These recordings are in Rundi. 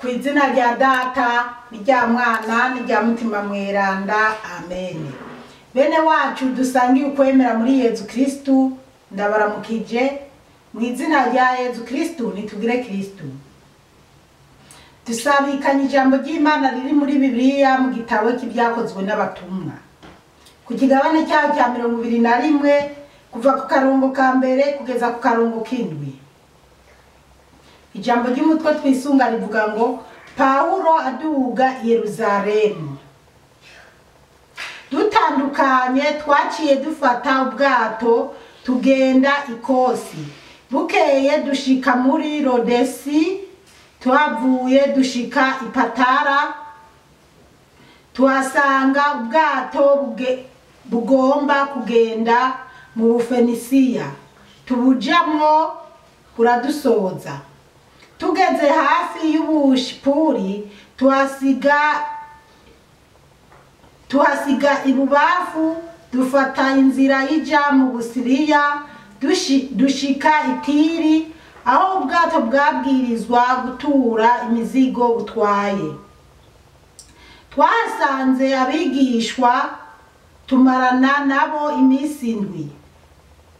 Kw'izina rya Data n'irya Mwana n'irya Mutima Mweranda, amen. Bene wacu dusangiye ukwemera muri Yezu Kristu, ndabaramukije mu izina rya Yezu Kristu, nitugire Kristu. Dusabikanye ijambo ry'Imana riri muri Bibiliya mu gitabo cy'ibyakozwe n'abatumwa, ku kigabane cyaho cya 21 kuva ku karongo ka mbere kugeza ku karongo k'indwi. Ijambo ry'umutwe twisunga rivuga ngo Paulo aduga i Yerusalemu. Dutandukanye twaciye dufata ubwato tugenda ikosi, bukeye dushika muri Rodesi, tuhavuye dushika Ipatara, tuhasanga ubwato bugomba kugenda mu Bufenisiya, tubujamwo buradusoza. Tugeze hafi y'Ubushipuri, tuhasiga ibubafu, dufata inzira ija mu Busiriya, dushika Itiri, aho ubwato bwabwirizwa gutura imizigo butwaye. Twasanze abigishwa, tumarana nabo iminsi indwi,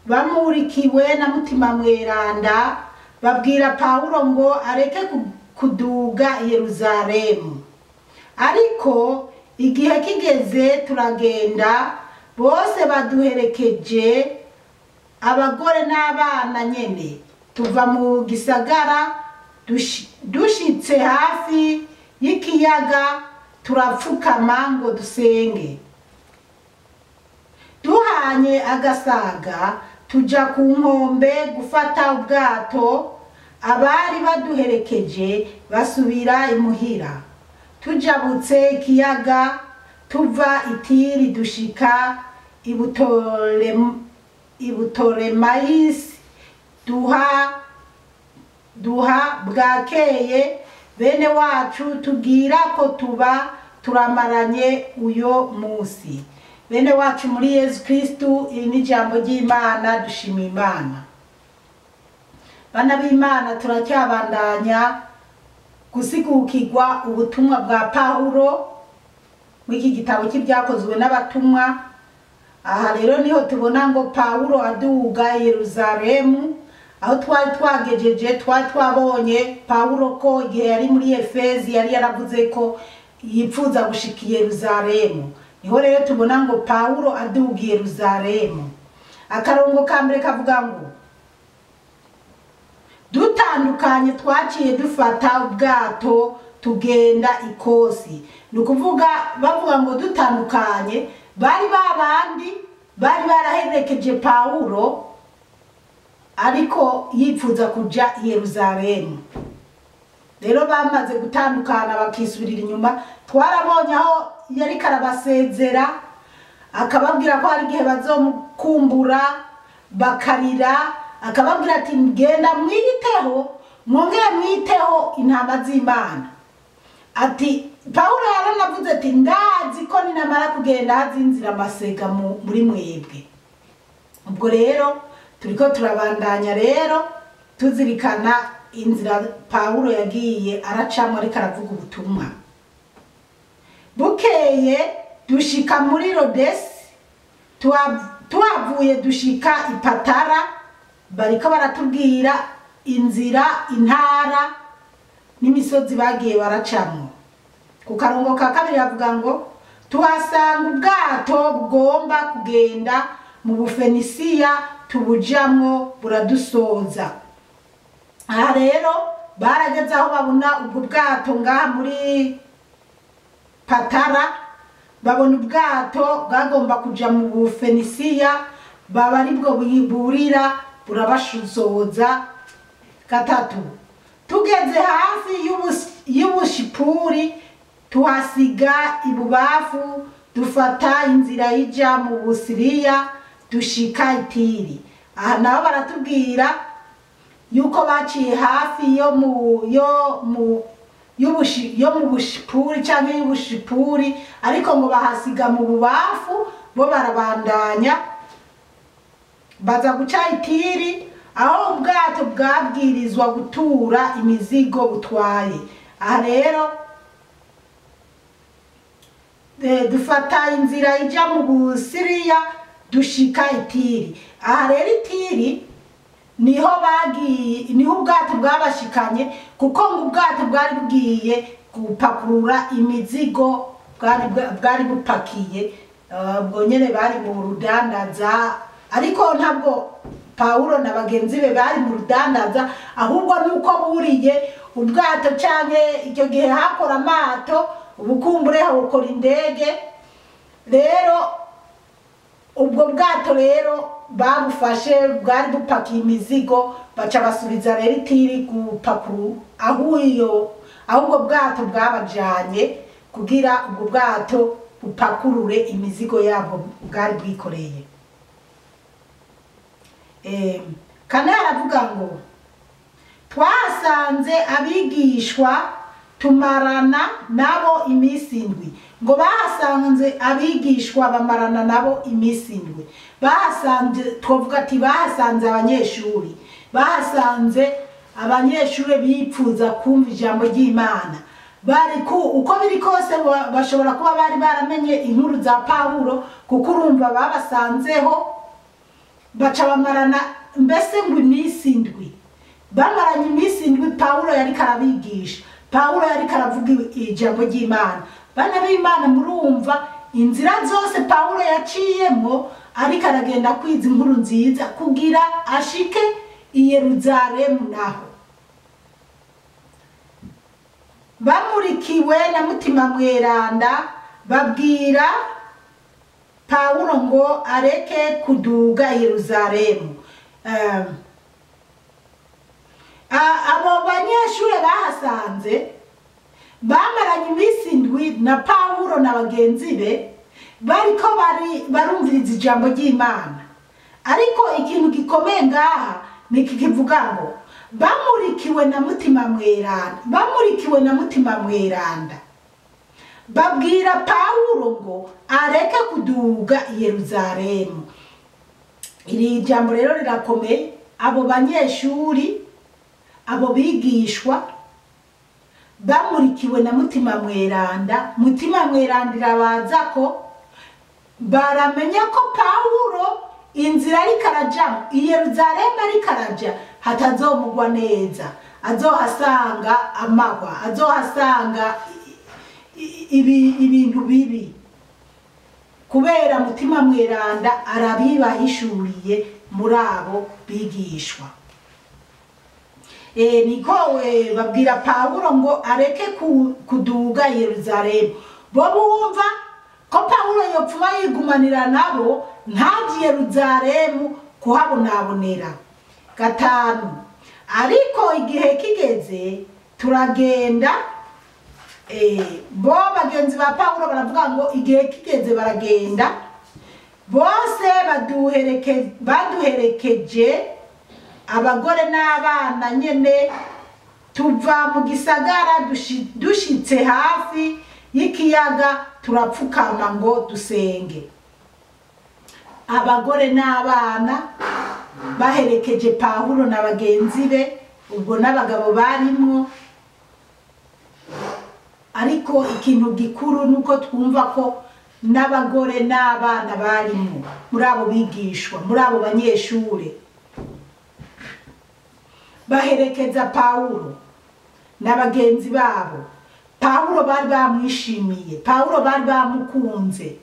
bamurikiwe na Mutima Mweranda, babwira Paulo ngo areke kuduga i Yerusalemu. Ariko igihe kigeze turagenda, bose baduherekeje, abagore n'abana nyene. Tuva mu gisagara, dushitse hafi y'ikiyaga, turapfukama ngo dusenge. Duhanye agasaga, tuja ku nkombe gufata ubwato, abari baduherekeje basubira imuhira. Tujabutse ikiyaga, tuva Itiri dushika Ibutolemayisi, duha bwakeye bene wacu tubwira ko tuba turamaranye uyo musi. Bene wacu muri Yezu Kristu, iri ni ijambo ry'Imana, dushima Imana. Bana b'Imana, turacyabandanya gusigukirwa ubutumwa bwa Paulo muri iki gitabo cy'ibyakozwe n'abatumwa. Aha rero niho tubona ngo Paulo aduga i Yerusalemu, aho twari twagejeje. Twari twabonye Paulo ko igihe yari muri Efezi yari yaravuze ko yipfuza gushika i Yerusalemu. Niho rero tubona ngo Paulo aduga i Yerusalemu. Akarongo ka mbere kavuga ngo dutandukanye twaciye dufata ubwato tugenda ikosi. Nukuvuga bavuga ngo dutandukanye, bari babandi bari baraherekeje Paulo ariko yipfuza kuja i Yerusalemu. Rero bamaze gutandukana bakisubirira inyuma. Twarabonye aho yari karabasezera, akababwira ko hari igihe bazomukumbura bakarira, akababwira ati genda mwiteho, mwongere mwiteho intama z'Imana. Ati Paulo yaranavuze ati ndazi ko ninamara kugenda hazinzira amasega muri mwebwe. Ubwo rero turiko turabandanya rero tuzirikana inzira Paulo yagiye aracamo ariko aravuga ubutumwa. Bukeye dushika muri Rodesi, tuhavuye dushika Ipatara, bariko baratubwira inzira, intara n'imisozi bagiye baracamo. Ku karongo ka kabiri bavuga ngo tuhasanga ubwato bugomba kugenda mu Bufenisiya, tubujamwo buradusoza. Aha rero barageze aho babona ubwo bwato ngaha muri Patara, babona ubwato bwagomba kuja mu Bufenisiya, baba aribwo buburira burabashuzoza. Gatatu, tugeze hafi y'Ubushipuri, tuhasiga ibubafu, dufata inzira ija mu Busiriya, dushika Itiri. Aha naho baratubwira yuko baciye hafi yo mu Bushipuri canke y'Ubushipuri, ariko ngo bahasiga mu bubafu, bo barabandanya baza guca Itiri, aho ubwato bwabwirizwa gutura imizigo butwaye. aha rero dufata inzira ija mu Busiriya dushika Itiri. Aha rero Itiri niho ubwato bwabashikanye, kuko ngo ubwato bwari bugiye gupakurura imizigo bwari bupakiye, ubwo nyene bari mu rudandaza, ariko ntabwo Pawulo na bagenzi be bari mu rudandaza, ahubwo nuko buriye ubwato canke icyo gihe hakora amato, ubukumbure hawukora indege. Rero ubwo bwato rero babufashe bwari bupakiye imizigo, baca basubiza rero Itiri gupakuru aho ubwo bwato bwabajanye, kugira ubwo bwato bupakurure imizigo yabo bwari bwikoreye. Kane aravuga ngo twasanze abigishwa tumarana nabo iminsi indwi. Ngo bahasanze abigishwa bamarana nabo iminsi indwi. Bahasanze, twovuga ati bahasanze abanyeshuri, bahasanze abanyeshuri bipfuza kumva ijambo ry'Imana. Uko biri kose bashobora kuba bari baramenye inkuru za Pawulo, kuko urumva babasanzeho baca bamarana mbese ngo iminsi indwi. Bamaranye iminsi indwi Pawulo yari karabigisha, Pawulo yari karavuga ijambo ry'Imana. Bana b'Imana, murumva inzira zose Pawulo yaciyemo ariko aragenda kwiza inkuru nziza kugira ashike i Yerusalemu. Naho bamurikiwe na Mutima Mweranda babwira Pawulo ngo areke kuduga Yerusalemu. Abo banyeshuri bahasanze bamaranye iminsi indwi na Pawulo na bagenzi be, bariko barumviriza ijambo ry'Imana. Ariko ikintu gikomeye ngaha niki kivuga ngo bamurikiwe na Mutima Mweranda babwira Pawulo ngo areke kuduga Yerusalemu. Iri jambo rero rirakomeye. Abo banyeshuri, abo bigishwa bamurikiwe na Mutima Mweranda. Mutima Mweranda irabaza ko baramenya ko Pawulo inzira ariko arajamo i Yerusalemu ariko araja hatazomugwa neza, azohasanga amahwa, azohasanga ibintu bibi, kubera Mutima Mweranda arabibahishuriye muri abo bigishwa. Niko babwira Pawulo ngo areke kuduga Yerusalemu. Bo bumva ko Pawulo yopfuma yigumanira nabo ntaji Yerusalemu kuhabonabonera. 5 ariko igihe kigeze turagenda. Bo bagenzi ba Pawulo baravuga ngo igihe kigeze baragenda, bose baduherekeje abagore n'abana nyene, tuva mu gisagara dushitse hafi y'ikiyaga turapfukama ngo dusenge. Abagore n'abana baherekeje Pawulo na bagenzi be, ubwo n'abagabo barimwo. Ariko ikintu gikuru nuko twumva ko n'abagore n'abana barimwo muri abo bigishwa, muri abo banyeshuri. Baherekeza Pawulo na bagenzi babo. Pawulo bari bamwishimiye, Pawulo bari bamukunze.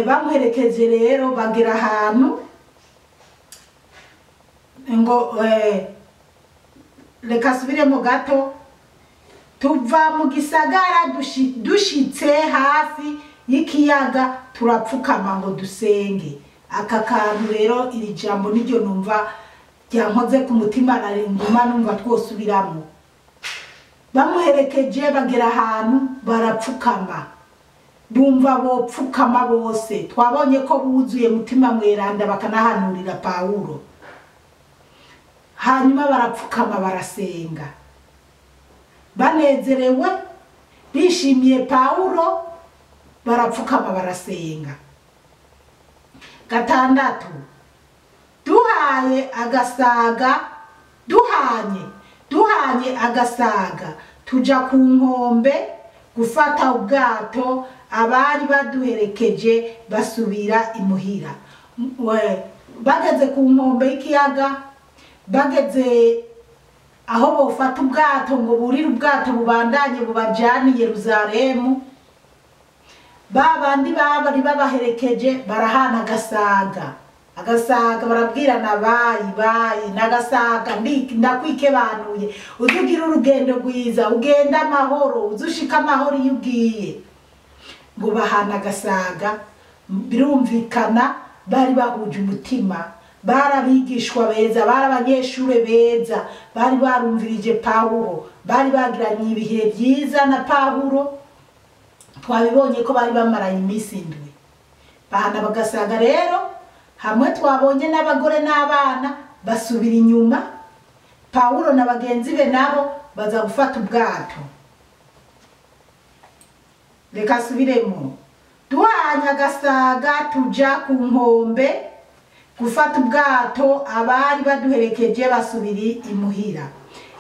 Bamuherekeje rero bagera ahantu ngo reka subiremo gato. Tuva mu gisagara dushitse hafi y'ikiyaga turapfukama ngo dusenge. Aka kantu rero iri jambo niryo numva ryankoze ku mutima, narenguma numva twosubiramo. Bamuherekeje bagera ahantu barapfukama, bumva bopfukama bose. Twabonye ko buzuye Mutima Mweranda bakanahanurira Pawulo. Hanyuma barapfukama barasenga banezerewe, bishimiye Pawulo, barapfukama barasenga. 6 duhaye agasaga duhanye duhanye agasaga tuja ku nkombe gufata ubwato abari baduherekeje basubira imuhira. Bageze ku nkombe y'ikiyaga, bageze aho bofata ubwato ngo burire ubwato bubandanye bubajane i Yerusalemu, babandi bari babaherekeje barahana agasaga barabwirana bayi n'agasaga ndakwikebanuye uzugira urugendo rwiza ugenda amahoro uzushika amahoro iyo ugiye. Ngo bahana agasaga, birumvikana bari bahuje umutima, barabigishwa beza, barabanyeshure beza, bari barumvirije Pawulo, bari bagiranye ibihe byiza na Pawulo. Twabibonye ko bari bamaranye iminsi 7. Bahana bagasaga rero, hamwe twabonye n'abagore n'abana basubira inyuma. Pawulo na bagenzi be nabo baza gufata ubwato. Reka subiremo. Duhanye agasaga tuja ku nkombe gufata ubwato abari baduherekeje basubiri imuhira.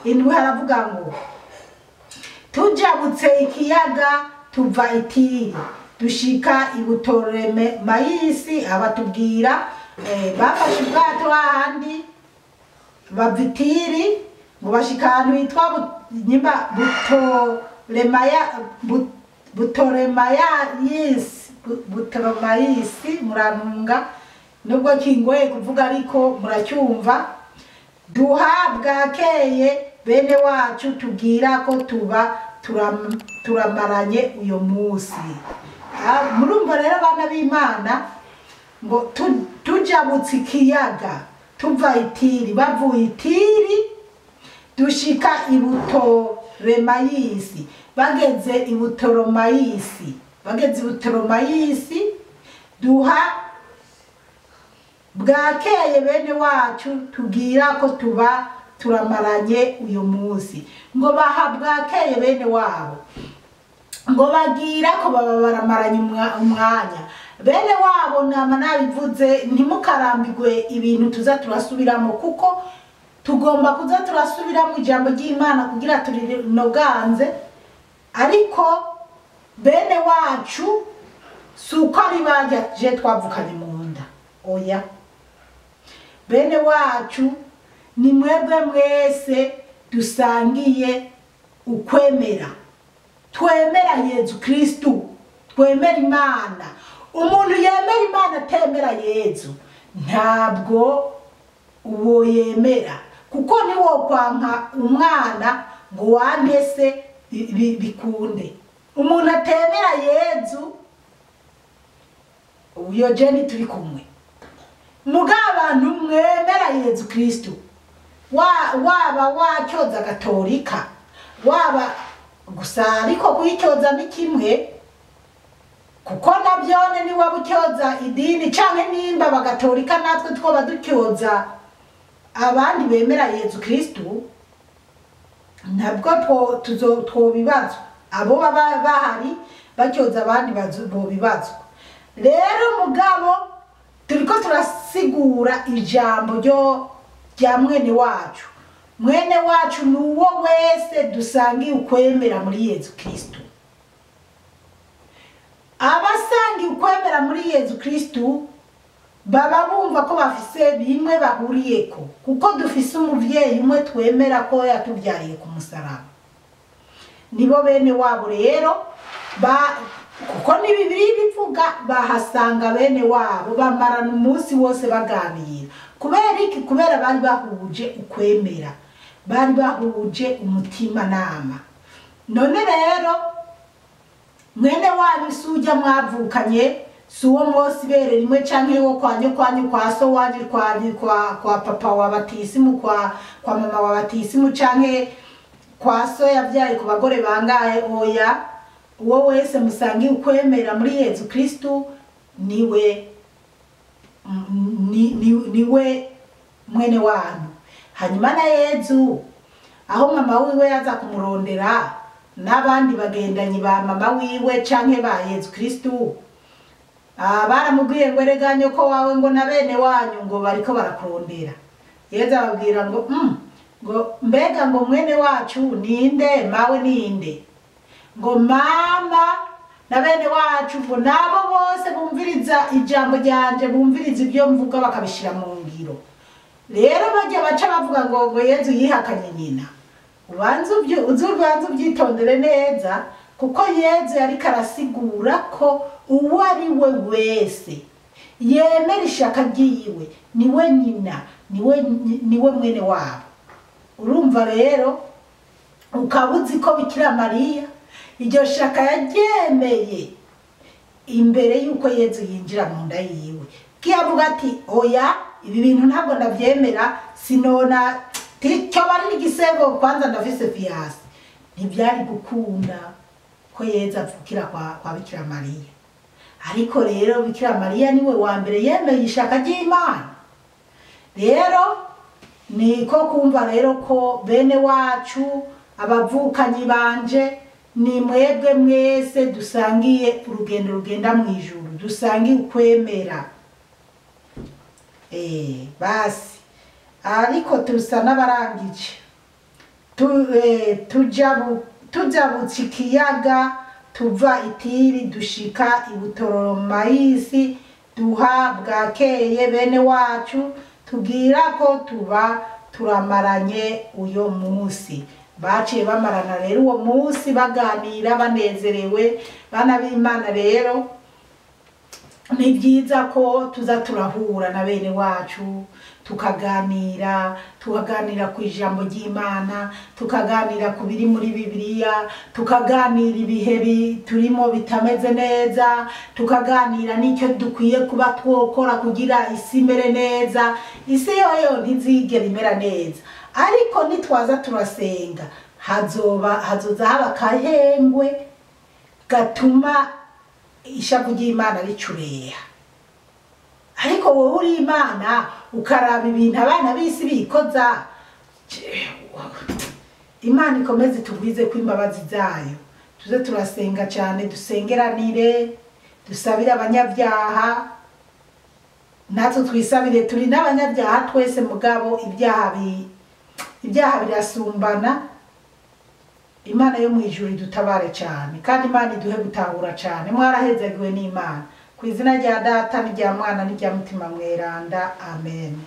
Indwi haravuga ngo tujabutse ikiyaga tuva i Tiri dushika i Butolemayisi. Abatubwira bafashe ubwato ahandi bava i Tiri ngo bashika ahantu hitwa Butolemayisi murantunga nubwo kingoye kuvuga ariko muracyumva. Duha bwakeye bene wacu tubwira ko tuba turamaranye uyo munsi. Murumva rero bana b'Imana ngo tujabutse ikiyaga tuva i Tiri, bavuye i Tiri dushika i Butolemayisi. Bageze i Butolemayisi duha bwakeye bene wacu tubwira ko tuba turamaranye uyu munsi. Ngo baha bwakeye bene wabo, ngo bagira ko baba baramaranye umwanya. Bene wabo nama nabivuze ntimukarambirwe ibintu tuza turasubiramo, kuko tugomba kuza turasubiramo ijambo ry'Imana kugira turinoganze. Ariko bene wacu suko ari baje twavukanye mu nda, oya. Bene wacu ni mwebwe mwese dusangiye ukwemera, twemera Yezu Kristu, twemera Imana. Umuntu yemera Imana atemera Yezu ntabwo uwo yemera, kuko niwo kwanka umwana ngo wandese bikunde. Umuntu atemera Yezu uyo jeni turi kumwe. Muga abantu mwemera Yezu Kristu, waba wacyoza Gatolika, waba gusa ariko kuyicyoza ni kimwe, kuko nabyone ni wabucyoza idini canke nimba bagatolika natwe two badutyoza abandi bemera Yezu Kristu, ntabwo twobibazo. Abo baba bahari bacyoza abandi bo bibazo. Rero mugabo turiko turasigura ijambo rya mwene wacu. Mwene wacu nuwo wese dusangiye ukwemera muri Yezu Kristu. Abasangiye ukwemera muri Yezu Kristu baba bumva ko bafise bimwe bahuriyeko, kuko dufise umuvyeyi umwe twemera ko yatubyariye ku musaraba. Nibo bene wabo rero kuko ni Bibiliya bivuga bahasanga bene wabo bamarana umunsi wose baganira. Kubera iki? Kubera bari bahuje ukwemera, bari bahuje umutima nama. None rero mwene wanyu suja mwavukanye, suwo mwose bere rimwe canke wo kwanyu kwa so wanje kwa papa wa batisimu, kwa mama wa batisimu, canke kwa so yavyaye ku bagore bangahe, oya. Uwo wese musangiye ukwemera muri Yezu Kristu niwe mwene wanyu. Hanyuma na Yezu aho mama wiwe yaza kumurondera n'abandi bagendanyi ba mama wiwe canke ba Yezu Kristu, baramubwiye ngo erega nyoko wawe ngo na bene wanyu ngo bariko barakurondera. Yezu ababwira ngo ngo mbega ngo mwene wacu ninde, mawe ninde, ngo mama na bene wacu ngo nabo bose bumviriza ijambo ryanje, bumviriza ibyo mvuga bakabishira mu ngiro. Rero bajya baca bavuga ngo Yezu yihakanye nyina. Ubanza ubyitondere neza, kuko Yezu yari karasigura ko uwo ari we wese yemera ishaka ryiwe niwe nyina, niwe mwene wabo. Urumva rero ukabuzi ko Bikira Mariya iryo shaka yaryemeye imbere yuko Yezu yinjira mu nda yiwe. Kiyavuga ati oya, ibi bintu ntabwo ndavyemera, sinona cyo bari n'igisebo, kwanza ndafise fiasi. Ntibyari gukunda ko Yezu avukira kwa Bikira Mariya. Ariko rero Bikira Mariya niwe wa mbere yemeye ishaka ry'Imana. Rero niko kumva rero ko bene wacu abavukanyi banje ni mwebwe mwese dusangiye urugendo rugenda mu ijuru, dusangiye ukwemera. Basi ariko tusa n'abarangije tujabutse ikiyaga tuva Itiri dushika Ibutoromayisi, duha bwakeye bene wacu tugira ko tuba turamaranye uyo munsi. Baciye bamarana rero uwo munsi baganira banezerewe. Bana b'Imana rero ni byiza ko tuza turahura na bene wacu tukaganira ku ijambo ry'Imana, tukaganira ku biri muri Bibiliya, tukaganira ibihe turimo bitameze neza, tukaganira n'icyo dukwiye kuba twokora kugira isi imere neza. Isi yoyo ntizigera imera neza, ariko nitwaza turasenga hazoza haba kahengwe gatuma ishavu ry'Imana ricureha. Ariko wowe uri Imana ukaraba ibintu abana b'isi bikoza, Imana ikomeze tugwize ko imbabazi zayo. Tuze turasenga cyane, dusengeranire, dusabire abanyabyaha, natwe twisabire. Turi n'abanyabyaha twese, mugabo ibyaha birasumbana. Imana yo mu ijuru idutabare cyane, kandi Imana iduhe gutahura cyane. Mwarahezagiwe n'Imana. Ku izina rya Data n'irya Mwana n'irya Mutima Mweranda, amen.